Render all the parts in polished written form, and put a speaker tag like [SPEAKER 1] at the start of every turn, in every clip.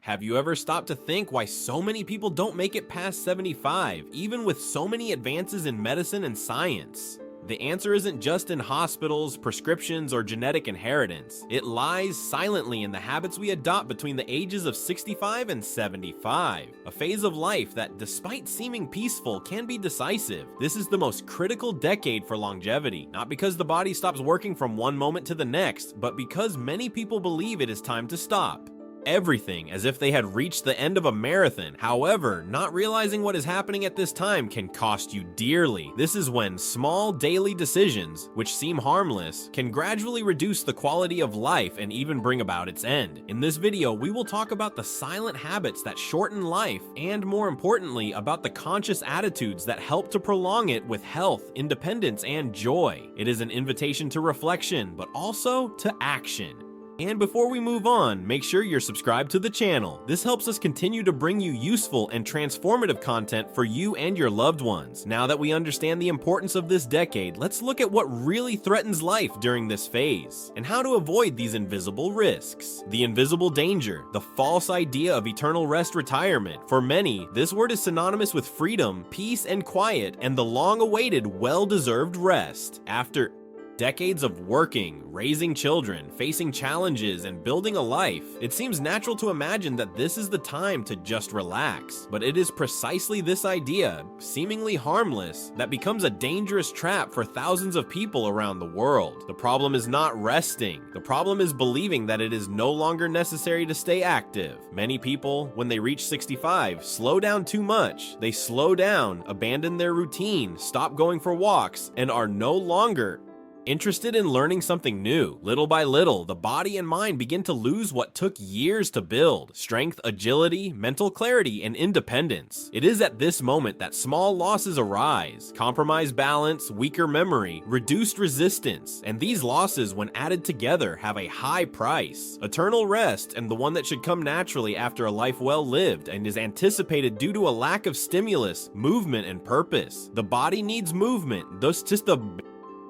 [SPEAKER 1] Have you ever stopped to think why so many people don't make it past 75, even with so many advances in medicine and science? The answer isn't just in hospitals, prescriptions, or genetic inheritance. It lies silently in the habits we adopt between the ages of 65 and 75, a phase of life that, despite seeming peaceful, can be decisive. This is the most critical decade for longevity, not because the body stops working from one moment to the next, but because many people believe it is time to stop everything as if they had reached the end of a marathon. However, not realizing what is happening at this time can cost you dearly. This is when small daily decisions, which seem harmless, can gradually reduce the quality of life and even bring about its end. In this video, we will talk about the silent habits that shorten life and, more importantly, about the conscious attitudes that help to prolong it with health, independence, and joy. It is an invitation to reflection, but also to action. And before we move on, make sure you're subscribed to the channel. This helps us continue to bring you useful and transformative content for you and your loved ones. Now that we understand the importance of this decade, let's look at what really threatens life during this phase, and how to avoid these invisible risks. The invisible danger, the false idea of eternal rest retirement. For many, this word is synonymous with freedom, peace, and quiet, and the long-awaited, well-deserved rest. After decades of working, raising children, facing challenges, and building a life, it seems natural to imagine that this is the time to just relax. But it is precisely this idea, seemingly harmless, that becomes a dangerous trap for thousands of people around the world. The problem is not resting. The problem is believing that it is no longer necessary to stay active. Many people, when they reach 65, slow down too much. They slow down, abandon their routine, stop going for walks, and are no longer interested in learning something new. Little by little, the body and mind begin to lose what took years to build: strength, agility, mental clarity, and independence. It is at this moment that small losses arise: compromised balance, weaker memory, reduced resistance, and these losses, when added together, have a high price: eternal rest, and the one that should come naturally after a life well lived and is anticipated due to a lack of stimulus, movement, and purpose. The body needs movement, thus just the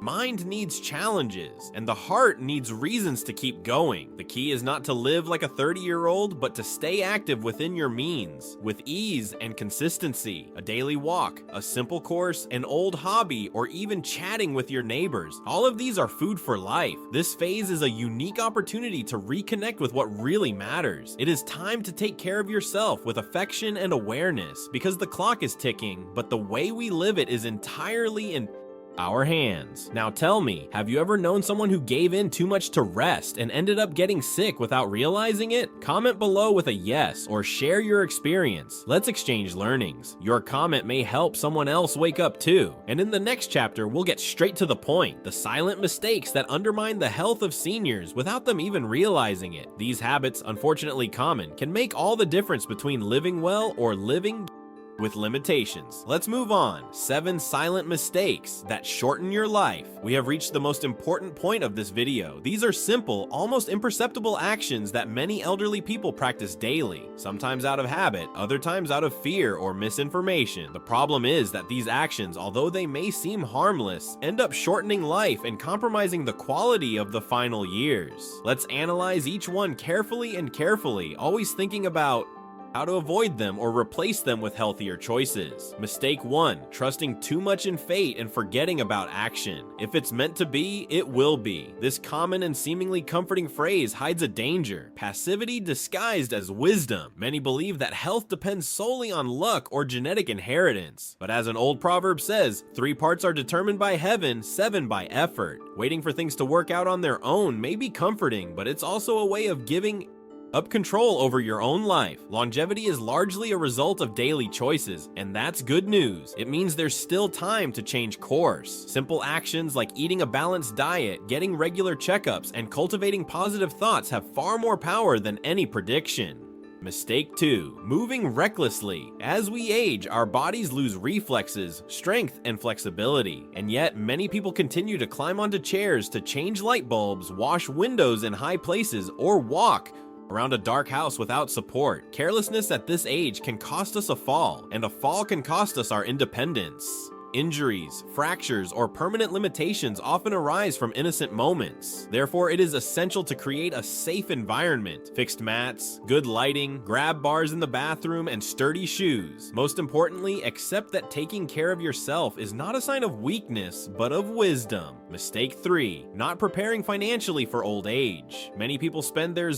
[SPEAKER 1] mind needs challenges, and the heart needs reasons to keep going. The key is not to live like a 30-year-old, but to stay active within your means, with ease and consistency. A daily walk, a simple course, an old hobby, or even chatting with your neighbors. All of these are food for life. This phase is a unique opportunity to reconnect with what really matters. It is time to take care of yourself with affection and awareness, because the clock is ticking, but the way we live it is entirely in our hands. Now tell me, have you ever known someone who gave in too much to rest and ended up getting sick without realizing it? Comment below with a yes, or share your experience. Let's exchange learnings. Your comment may help someone else wake up too. And in the next chapter, we'll get straight to the point: the silent mistakes that undermine the health of seniors without them even realizing it. These habits, unfortunately common, can make all the difference between living well or living with limitations. Let's move on. 7 silent mistakes that shorten your life. We have reached the most important point of this video. These are simple, almost imperceptible actions that many elderly people practice daily, sometimes out of habit, other times out of fear or misinformation. The problem is that these actions, although they may seem harmless, end up shortening life and compromising the quality of the final years. Let's analyze each one carefully, always thinking about how to avoid them or replace them with healthier choices. Mistake 1, trusting too much in fate and forgetting about action. If it's meant to be, it will be. This common and seemingly comforting phrase hides a danger: passivity disguised as wisdom. Many believe that health depends solely on luck or genetic inheritance. But as an old proverb says, 3 parts are determined by heaven, 7 by effort. Waiting for things to work out on their own may be comforting, but it's also a way of giving up control over your own life. Longevity is largely a result of daily choices, and that's good news. It means there's still time to change course. Simple actions like eating a balanced diet, getting regular checkups, and cultivating positive thoughts have far more power than any prediction. Mistake 2, moving recklessly. As we age, our bodies lose reflexes, strength, and flexibility. And yet, many people continue to climb onto chairs to change light bulbs, wash windows in high places, or walk around a dark house without support. Carelessness at this age can cost us a fall, and a fall can cost us our independence. Injuries, fractures, or permanent limitations often arise from innocent moments. Therefore, it is essential to create a safe environment. Fixed mats, good lighting, grab bars in the bathroom, and sturdy shoes. Most importantly, accept that taking care of yourself is not a sign of weakness, but of wisdom. Mistake 3. Not preparing financially for old age. Many people spend their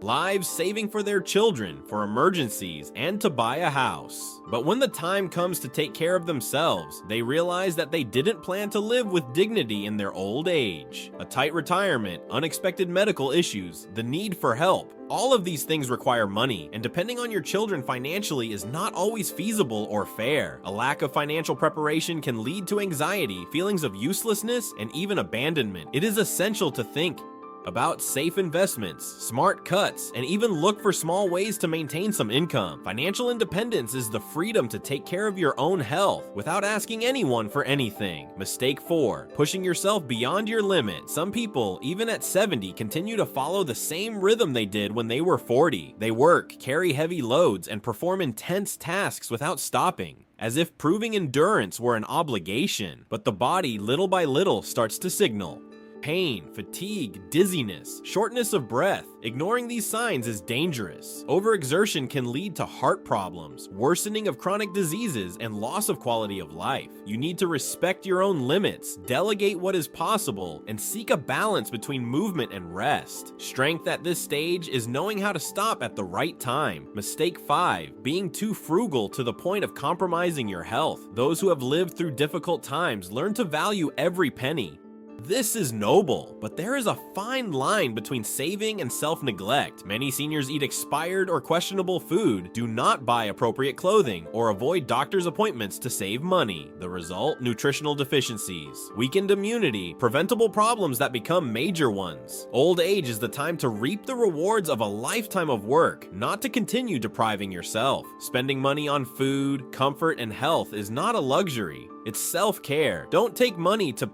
[SPEAKER 1] lives saving for their children, for emergencies, and to buy a house. But when the time comes to take care of themselves, they realize that they didn't plan to live with dignity in their old age. A tight retirement, unexpected medical issues, the need for help. All of these things require money, and depending on your children financially is not always feasible or fair. A lack of financial preparation can lead to anxiety, feelings of uselessness, and even abandonment. It is essential to think about safe investments, smart cuts, and even look for small ways to maintain some income. Financial independence is the freedom to take care of your own health without asking anyone for anything. Mistake 4. Pushing yourself beyond your limit. Some people, even at 70, continue to follow the same rhythm they did when they were 40. They work, carry heavy loads, and perform intense tasks without stopping, as if proving endurance were an obligation. But the body, little by little, starts to signal pain, fatigue, dizziness, shortness of breath. Ignoring these signs is dangerous. Overexertion can lead to heart problems, worsening of chronic diseases, and loss of quality of life. You need to respect your own limits, delegate what is possible, and seek a balance between movement and rest. Strength at this stage is knowing how to stop at the right time. Mistake 5. Being too frugal to the point of compromising your health. Those who have lived through difficult times learn to value every penny. This is noble, but there is a fine line between saving and self-neglect. Many seniors eat expired or questionable food, do not buy appropriate clothing, or avoid doctor's appointments to save money. The result? Nutritional deficiencies, weakened immunity, preventable problems that become major ones. Old age is the time to reap the rewards of a lifetime of work, not to continue depriving yourself. Spending money on food, comfort, and health is not a luxury. It's self-care. Don't take money to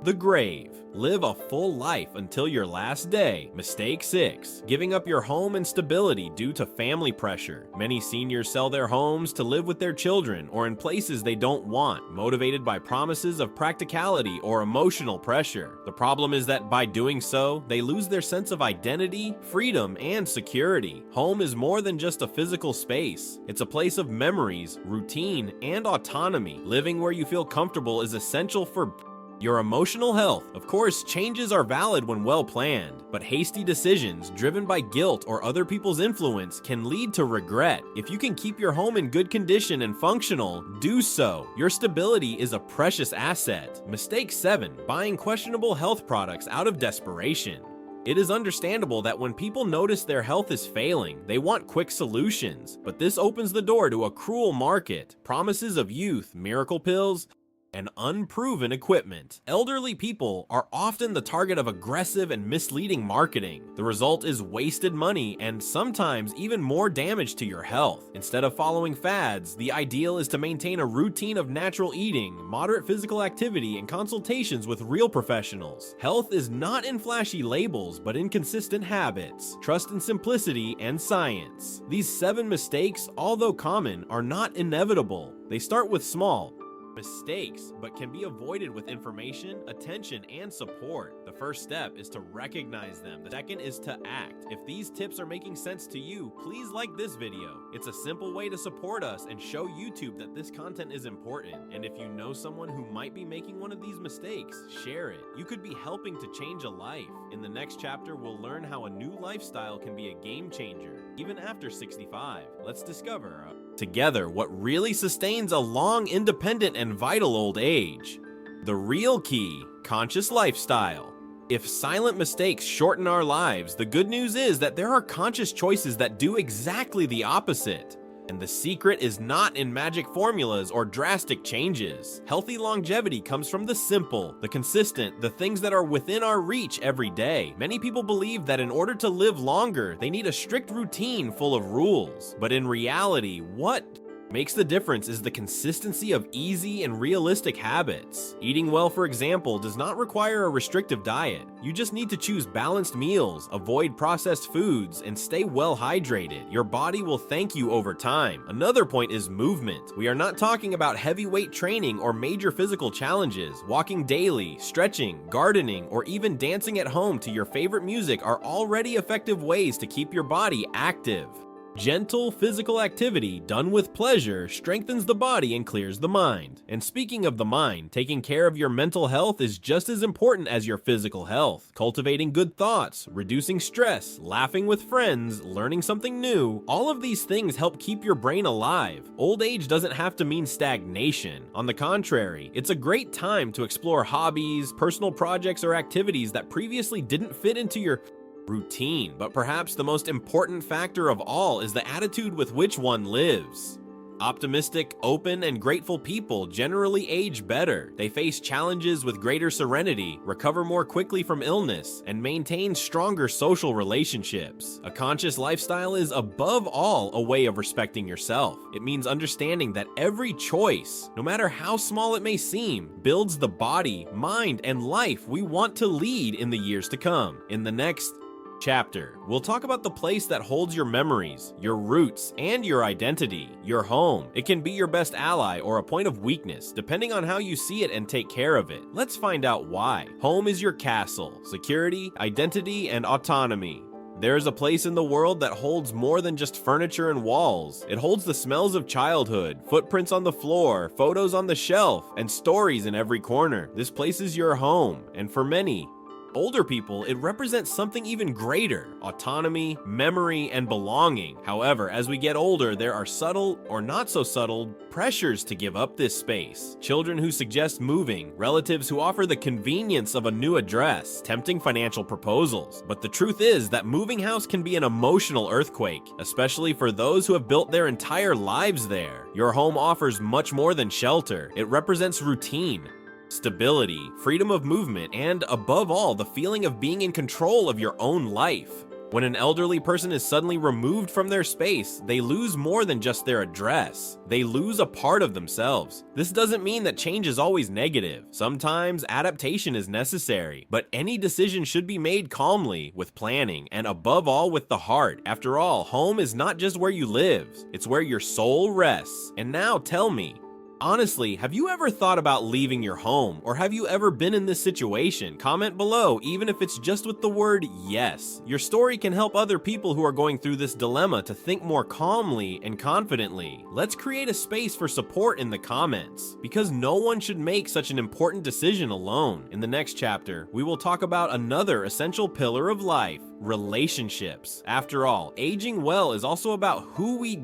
[SPEAKER 1] the grave. Live a full life until your last day. Mistake 6. Giving up your home and stability due to family pressure. Many seniors sell their homes to live with their children or in places they don't want, motivated by promises of practicality or emotional pressure. The problem is that by doing so, they lose their sense of identity, freedom, and security. Home is more than just a physical space. It's a place of memories, routine, and autonomy. Living where you feel comfortable is essential for your emotional health. Of course, changes are valid when well planned, but hasty decisions driven by guilt or other people's influence can lead to regret. If you can keep your home in good condition and functional, do so. Your stability is a precious asset. Mistake 7. Buying questionable health products out of desperation. It is understandable that when people notice their health is failing, they want quick solutions, but this opens the door to a cruel market. Promises of youth, miracle pills, and unproven equipment. Elderly people are often the target of aggressive and misleading marketing. The result is wasted money and sometimes even more damage to your health. Instead of following fads, the ideal is to maintain a routine of natural eating, moderate physical activity, and consultations with real professionals. Health is not in flashy labels, but in consistent habits, trust in simplicity, and science. These 7 mistakes, although common, are not inevitable. They start with small mistakes, but can be avoided with information, attention, and support. The first step is to recognize them. The second is to act. If these tips are making sense to you, please like this video. It's a simple way to support us and show YouTube that this content is important. And if you know someone who might be making one of these mistakes, share it. You could be helping to change a life. In the next chapter, we'll learn how a new lifestyle can be a game changer, even after 65. Let's discover together what really sustains a long, independent, and vital old age. The real key: conscious lifestyle. If silent mistakes shorten our lives, the good news is that there are conscious choices that do exactly the opposite. And the secret is not in magic formulas or drastic changes. Healthy longevity comes from the simple, the consistent, the things that are within our reach every day. Many people believe that in order to live longer, they need a strict routine full of rules. But in reality, what makes the difference is the consistency of easy and realistic habits. Eating well, for example, does not require a restrictive diet. You just need to choose balanced meals, avoid processed foods, and stay well hydrated. Your body will thank you over time. Another point is movement. We are not talking about heavyweight training or major physical challenges. Walking daily, stretching, gardening, or even dancing at home to your favorite music are already effective ways to keep your body active. Gentle physical activity done with pleasure strengthens the body and clears the mind. And speaking of the mind, taking care of your mental health is just as important as your physical health. Cultivating good thoughts, reducing stress, laughing with friends, learning something new, all of these things help keep your brain alive. Old age doesn't have to mean stagnation. On the contrary, it's a great time to explore hobbies, personal projects, or activities that previously didn't fit into your routine. But perhaps the most important factor of all is the attitude with which one lives. Optimistic, open, and grateful people generally age better. They face challenges with greater serenity, recover more quickly from illness, and maintain stronger social relationships. A conscious lifestyle is above all a way of respecting yourself. It means understanding that every choice, no matter how small it may seem, builds the body, mind, and life we want to lead in the years to come. In the next chapter, we'll talk about the place that holds your memories, your roots, and your identity, your home. It can be your best ally or a point of weakness, depending on how you see it and take care of it. Let's find out why. Home is your castle, security, identity, and autonomy. There's a place in the world that holds more than just furniture and walls. It holds the smells of childhood, footprints on the floor, photos on the shelf, and stories in every corner. This place is your home, and for many older people, it represents something even greater: autonomy, memory, and belonging. However, as we get older, there are subtle or not so subtle pressures to give up this space. Children who suggest moving, relatives who offer the convenience of a new address, tempting financial proposals. But the truth is that moving house can be an emotional earthquake, especially for those who have built their entire lives there. Your home offers much more than shelter. It represents routine, stability, freedom of movement, and above all, the feeling of being in control of your own life. When an elderly person is suddenly removed from their space, they lose more than just their address. They lose a part of themselves. This doesn't mean that change is always negative. Sometimes adaptation is necessary, but any decision should be made calmly, with planning, and above all, with the heart. After all, home is not just where you live, it's where your soul rests. And now tell me, honestly, have you ever thought about leaving your home, or have you ever been in this situation? Comment below, even if it's just with the word yes. Your story can help other people who are going through this dilemma to think more calmly and confidently. Let's create a space for support in the comments, because no one should make such an important decision alone. In the next chapter, we will talk about another essential pillar of life: relationships. After all, aging well is also about who we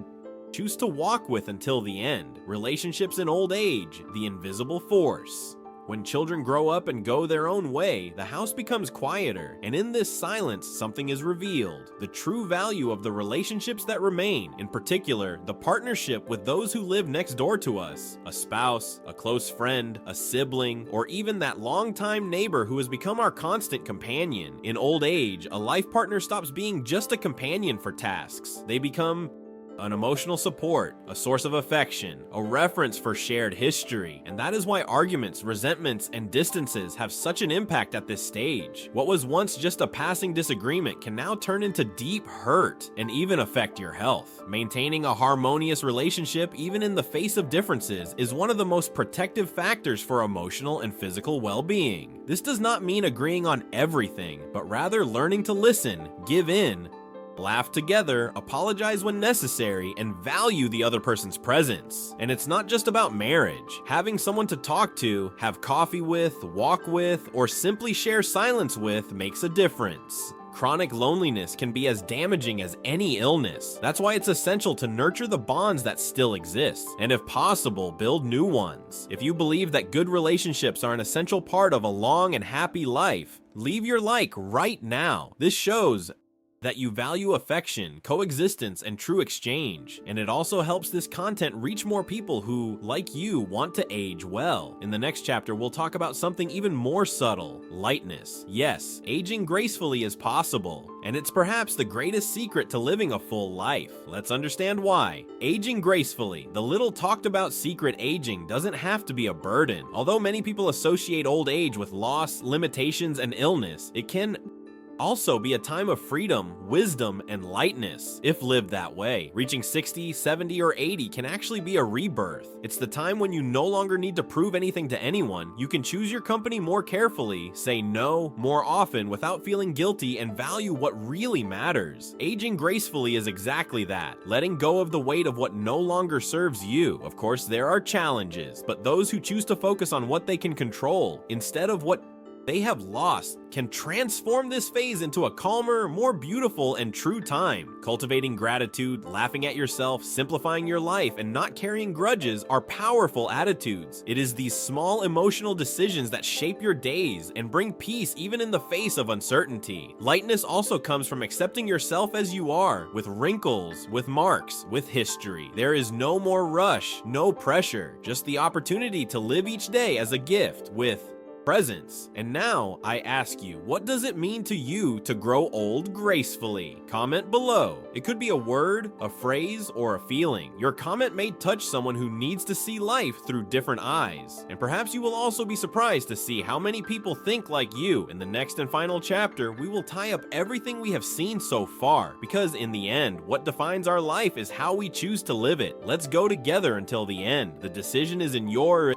[SPEAKER 1] choose to walk with until the end. Relationships in old age, the invisible force. When children grow up and go their own way, the house becomes quieter, and in this silence, something is revealed: the true value of the relationships that remain, in particular, the partnership with those who live next door to us. A spouse, a close friend, a sibling, or even that longtime neighbor who has become our constant companion. In old age, a life partner stops being just a companion for tasks. They become an emotional support, a source of affection, a reference for shared history. And that is why arguments, resentments, and distances have such an impact at this stage. What was once just a passing disagreement can now turn into deep hurt and even affect your health. Maintaining a harmonious relationship, even in the face of differences, is one of the most protective factors for emotional and physical well-being. This does not mean agreeing on everything, but rather learning to listen, give in, laugh together, apologize when necessary, and value the other person's presence. And it's not just about marriage. Having someone to talk to, have coffee with, walk with, or simply share silence with makes a difference. Chronic loneliness can be as damaging as any illness. That's why it's essential to nurture the bonds that still exist, and if possible, build new ones. If you believe that good relationships are an essential part of a long and happy life, leave your like right now. This shows that you value affection, coexistence, and true exchange. And it also helps this content reach more people who, like you, want to age well. In the next chapter, we'll talk about something even more subtle: lightness. Yes, aging gracefully is possible, and it's perhaps the greatest secret to living a full life. Let's understand why. Aging gracefully, the little talked about secret aging, doesn't have to be a burden. Although many people associate old age with loss, limitations, and illness, it can also be a time of freedom, wisdom, and lightness, if lived that way. Reaching 60, 70, or 80 can actually be a rebirth. It's the time when you no longer need to prove anything to anyone. You can choose your company more carefully, say no more often without feeling guilty, and value what really matters. Aging gracefully is exactly that, letting go of the weight of what no longer serves you. Of course, there are challenges, but those who choose to focus on what they can control instead of what they have lost can transform this phase into a calmer, more beautiful, and true time. Cultivating gratitude, laughing at yourself, simplifying your life, and not carrying grudges are powerful attitudes. It is these small emotional decisions that shape your days and bring peace even in the face of uncertainty. Lightness also comes from accepting yourself as you are, with wrinkles, with marks, with history. There is no more rush, no pressure, just the opportunity to live each day as a gift with presence. And now I ask you, what does it mean to you to grow old gracefully? Comment below. It could be a word, a phrase, or a feeling. Your comment may touch someone who needs to see life through different eyes. And perhaps you will also be surprised to see how many people think like you. In the next and final chapter, we will tie up everything we have seen so far, because in the end, what defines our life is how we choose to live it. Let's go together until the end. The decision is in your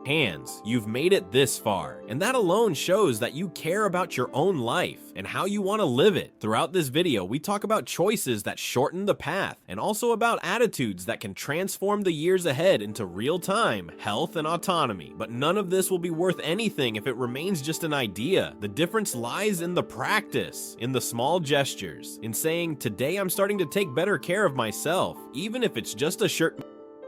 [SPEAKER 1] hands. You've made it this far, and that alone shows that you care about your own life and how you want to live it. Throughout this video, we talk about choices that shorten the path, and also about attitudes that can transform the years ahead into real time, health, and autonomy. But none of this will be worth anything if it remains just an idea. The difference lies in the practice, in the small gestures, in saying, today I'm starting to take better care of myself, even if it's just a shirt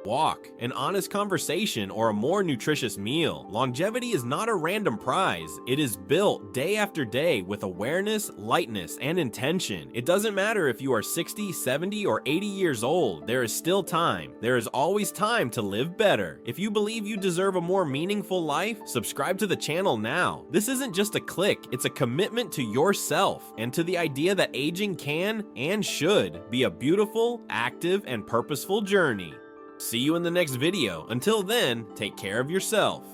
[SPEAKER 1] walk, an honest conversation, or a more nutritious meal. Longevity is not a random prize. It is built day after day with awareness, lightness, and intention. It doesn't matter if you are 60, 70, or 80 years old. There is still time. There is always time to live better. If you believe you deserve a more meaningful life, subscribe to the channel now. This isn't just a click, it's a commitment to yourself and to the idea that aging can and should be a beautiful, active, and purposeful journey. See you in the next video. Until then, take care of yourself.